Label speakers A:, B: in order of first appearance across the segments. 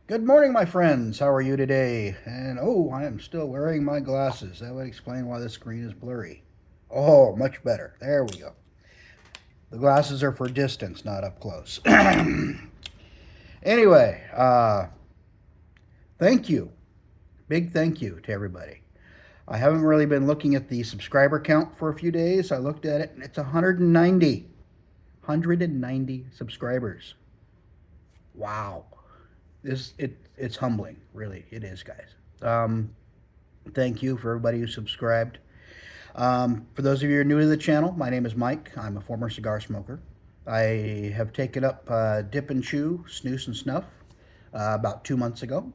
A: Good morning, my friends. How are you today? And oh, I am still wearing my glasses. That would explain why the screen is blurry. Oh, much better. There we go. The glasses are for distance, not up close. Anyway, thank you. Big thank you to everybody. I haven't really been looking at the subscriber count for a few days. I looked at it and it's 190. 190 subscribers. Wow. It's humbling, really. It is, guys. Um, Thank you for everybody who subscribed. For those of you who are new to the channel, my name is Mike. I'm a former cigar smoker. I have taken up dip and chew, snus and snuff about 2 months ago.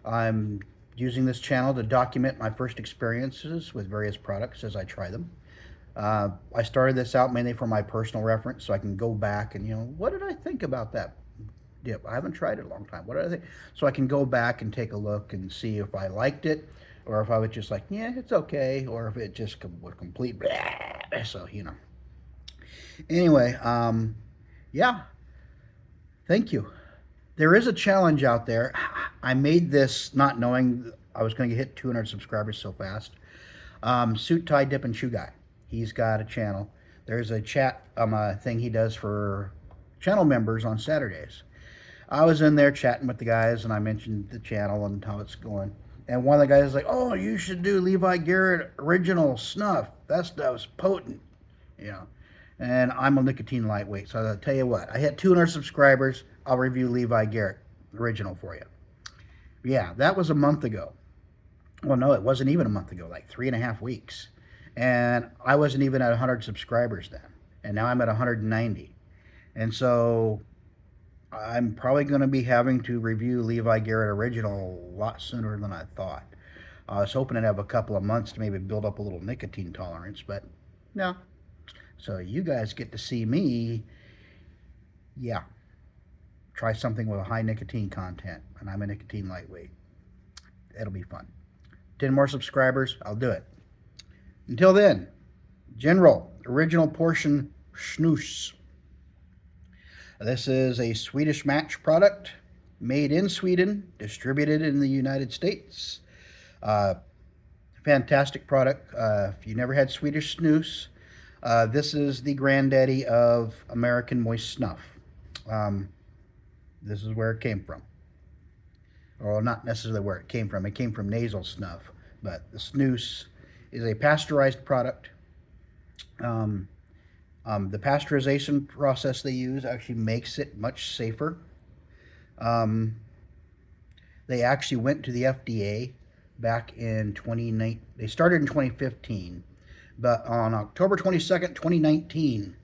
A: I'm using this channel to document my first experiences with various products as I try them. I started this out mainly for my personal reference, so I can go back and, what did I think about that dip? I haven't tried it in a long time. What did I think? So I can go back and take a look and see if I liked it, or if I was just like, yeah, it's okay, or if it just was complete blah. So, Anyway, yeah, thank you. There is a challenge out there. I made this not knowing I was going to hit 200 subscribers so fast. Suit Tie Dip and Chew Guy. He's got a channel. There's a chat thing he does for channel members on Saturdays. I was in there chatting with the guys, and I mentioned the channel and how it's going. And one of the guys was like, "Oh, you should do Levi Garrett Original Snuff. That stuff's potent, you know." And I'm a nicotine lightweight, so I'll tell you what. I hit 200 subscribers. I'll review Levi Garrett Original for you. Yeah, that was a month ago. Well, no, it wasn't even a month ago. Like 3.5 weeks, and I wasn't even at 100 subscribers then. And now I'm at 190. And so I'm probably going to be having to review Levi Garrett Original a lot sooner than I thought. I was hoping to have a couple of months to maybe build up a little nicotine tolerance, but no. So you guys get to see me, yeah, try something with a high nicotine content, and I'm a nicotine lightweight. It'll be fun. 10 more subscribers, I'll do it. Until then, General Original Portion Snus. This is a Swedish match product made in Sweden, distributed in the United States. Fantastic product. If you never had Swedish snus, this is the granddaddy of American moist snuff. This is where it came from. Or not necessarily where it came from. It came from nasal snuff. But the snus is a pasteurized product. The pasteurization process they use actually makes it much safer. They actually went to the FDA back in 2019. They started in 2015, but on October 22nd, 2019,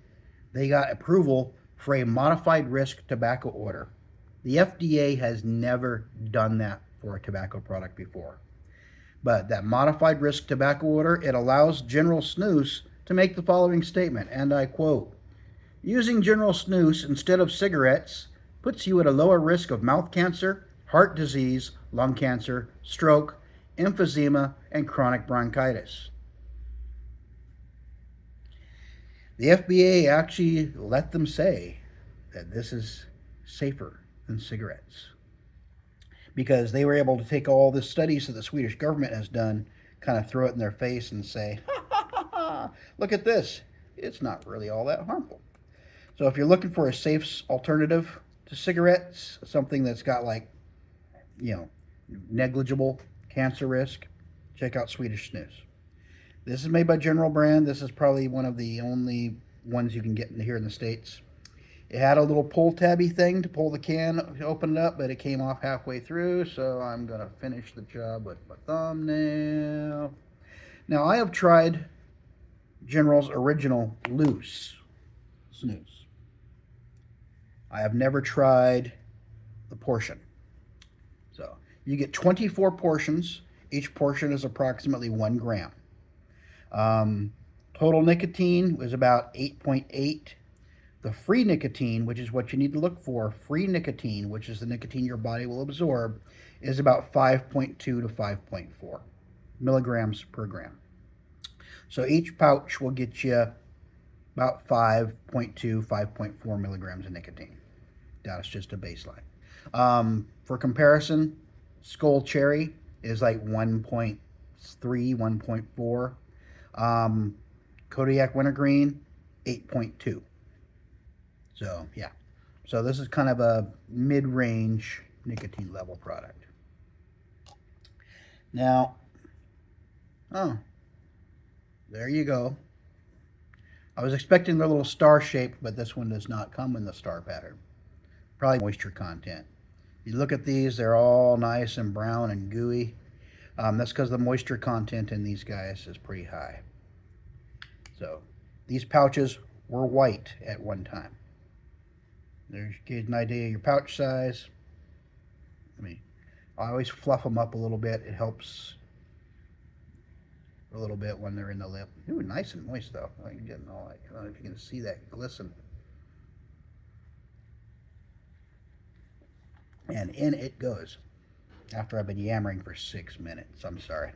A: they got approval for a modified risk tobacco order. The FDA has never done that for a tobacco product before. But that modified risk tobacco order, it allows General Snus to make the following statement, and I quote, "Using General Snus instead of cigarettes puts you at a lower risk of mouth cancer, heart disease, lung cancer, stroke, emphysema, and chronic bronchitis." The FBA actually let them say that this is safer than cigarettes because they were able to take all the studies that the Swedish government has done, kind of throw it in their face and say, look at this. It's not really all that harmful. So if you're looking for a safe alternative to cigarettes, something that's got negligible cancer risk, check out Swedish snus. This is made by General Brand. This is probably one of the only ones you can get here in the States. It had a little pull tabby thing to pull the can to open it up, but it came off halfway through, so I'm going to finish the job with my thumbnail. Now, I have tried General's Original Loose Snus. I have never tried the portion. So, you get 24 portions. Each portion is approximately 1 gram. Total nicotine was about 8.8. The free nicotine, which is what you need to look for, free nicotine, which is the nicotine your body will absorb, is about 5.2 to 5.4 milligrams per gram. So each pouch will get you about 5.2, 5.4 milligrams of nicotine. That's just a baseline. For comparison, Skull Cherry is like 1.3, 1.4. Kodiak Wintergreen, 8.2. So, yeah. So this is kind of a mid-range nicotine level product. Now, oh, there you go. I was expecting the little star shape, but this one does not come in the star pattern. Probably moisture content. You look at these, they're all nice and brown and gooey. That's because the moisture content in these guys is pretty high. So these pouches were white at one time. There's get an idea of your pouch size. I always fluff them up a little bit. It helps a little bit when they're in the lip. Ooh, nice and moist though. I'm getting all that. I don't know if you can see that glisten. And in it goes. After I've been yammering for 6 minutes. I'm sorry.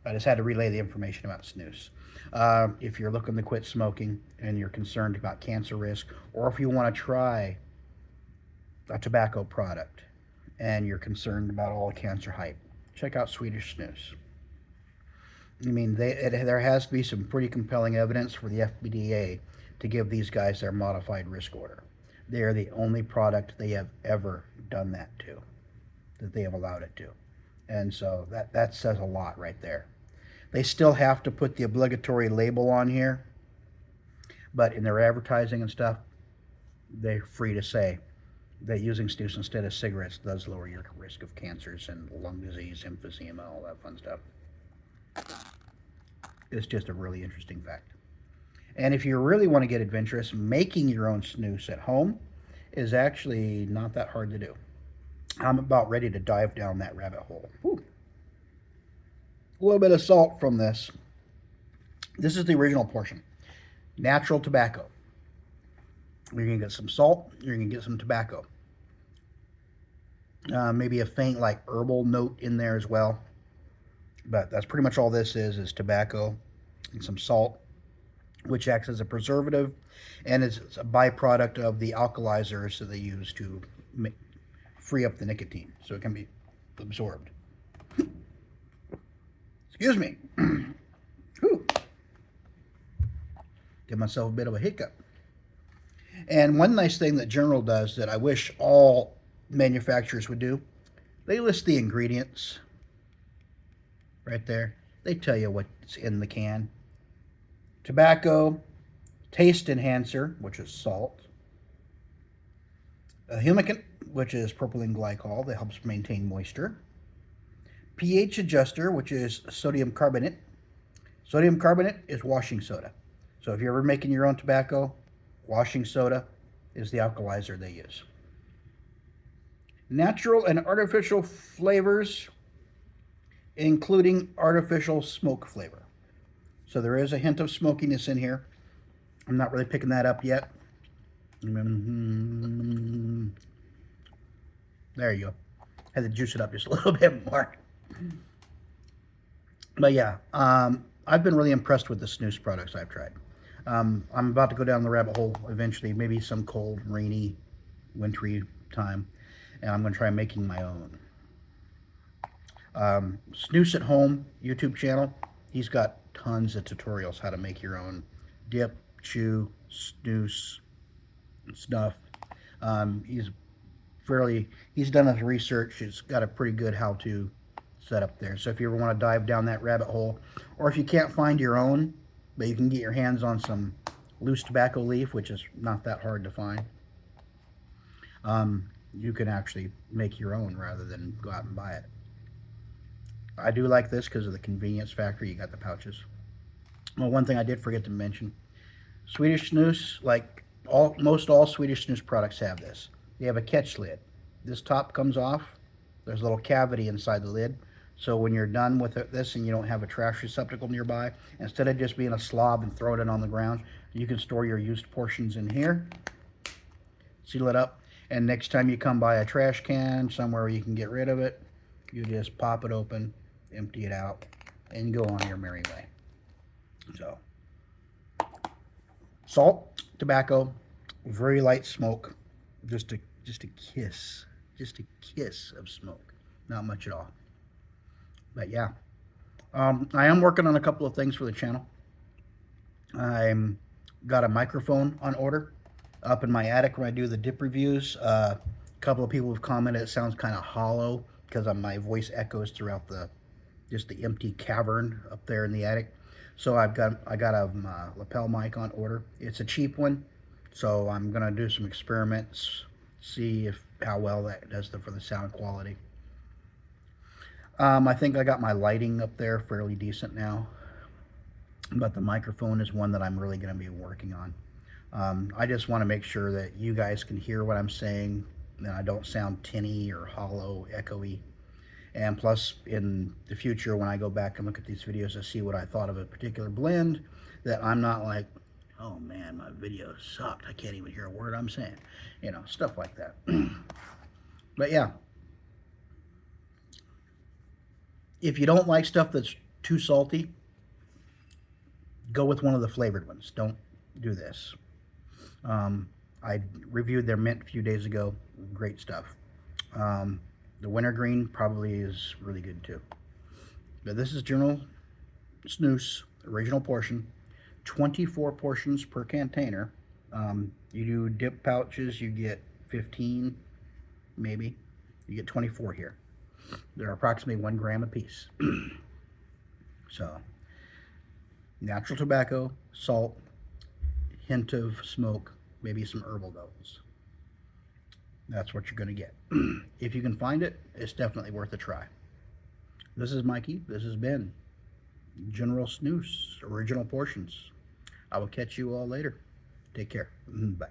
A: I just had to relay the information about snus. If you're looking to quit smoking and you're concerned about cancer risk, or if you want to try a tobacco product and you're concerned about all the cancer hype, check out Swedish Snus. I mean, there has to be some pretty compelling evidence for the FDA to give these guys their modified risk order. They are the only product they have ever done that to, that they have allowed it to. And so that says a lot right there. They still have to put the obligatory label on here, but in their advertising and stuff, they're free to say that using snus instead of cigarettes does lower your risk of cancers and lung disease, emphysema, all that fun stuff. It's just a really interesting fact. And if you really want to get adventurous, making your own snus at home is actually not that hard to do. I'm about ready to dive down that rabbit hole. Whew. A little bit of salt from this. This is the original portion. Natural tobacco. You're going to get some salt. You're going to get some tobacco. Maybe a faint like herbal note in there as well. But that's pretty much all this is tobacco and some salt, which acts as a preservative, and it's a byproduct of the alkalizers that they use to free up the nicotine so it can be absorbed. Excuse me. Give myself a bit of a hiccup. And one nice thing that General does that I wish all manufacturers would do, they list the ingredients right there. They tell you what's in the can. Tobacco, taste enhancer, which is salt, a humectant, which is propylene glycol that helps maintain moisture, pH adjuster, which is sodium carbonate. Sodium carbonate is washing soda. So if you're ever making your own tobacco, washing soda is the alkalizer they use. Natural and artificial flavors, including artificial smoke flavor. So there is a hint of smokiness in here. I'm not really picking that up yet. There you go. Had to juice it up just a little bit more. But yeah, I've been really impressed with the snus products I've tried. I'm about to go down the rabbit hole eventually, maybe some cold, rainy, wintry time, and I'm going to try making my own. Snus at Home YouTube channel, he's got tons of tutorials how to make your own dip, chew, snus, snuff. He's done his research. He's got a pretty good how-to set up there. So if you ever want to dive down that rabbit hole, or if you can't find your own, but you can get your hands on some loose tobacco leaf, which is not that hard to find, you can actually make your own rather than go out and buy it. I do like this because of the convenience factor. You got the pouches. Well, one thing I did forget to mention, Swedish Snus, like most all Swedish Snus products have this. They have a catch lid. This top comes off. There's a little cavity inside the lid. So when you're done with this and you don't have a trash receptacle nearby, instead of just being a slob and throwing it on the ground, you can store your used portions in here, seal it up, and next time you come by a trash can somewhere where you can get rid of it, you just pop it open, empty it out, and go on your merry way. So, salt, tobacco, very light smoke, Just a kiss, just a kiss of smoke. Not much at all. But yeah, I am working on a couple of things for the channel. I'm got a microphone on order up in my attic when I do the dip reviews. A couple of people have commented it sounds kind of hollow because my voice echoes throughout just the empty cavern up there in the attic. So I got a lapel mic on order. It's a cheap one, so I'm gonna do some experiments, see how well that does for the sound quality. I think I got my lighting up there fairly decent now, but the microphone is one that I'm really going to be working on. I just want to make sure that you guys can hear what I'm saying, and I don't sound tinny or hollow, echoey. And plus, in the future, when I go back and look at these videos to see what I thought of a particular blend, that I'm not like, oh man, my video sucked. I can't even hear a word I'm saying. You know, stuff like that. But yeah, if you don't like stuff that's too salty, go with one of the flavored ones. Don't do this. I reviewed their mint a few days ago. Great stuff. The wintergreen probably is really good too. But this is General Snus Original Portion. 24 portions per container. You do dip pouches, you get 15, maybe. You get 24 here. They're approximately 1 gram apiece. So, natural tobacco, salt, hint of smoke, maybe some herbal notes. That's what you're going to get. If you can find it, it's definitely worth a try. This is Mikey. This has been General Snus Original Portions. I will catch you all later. Take care. Bye.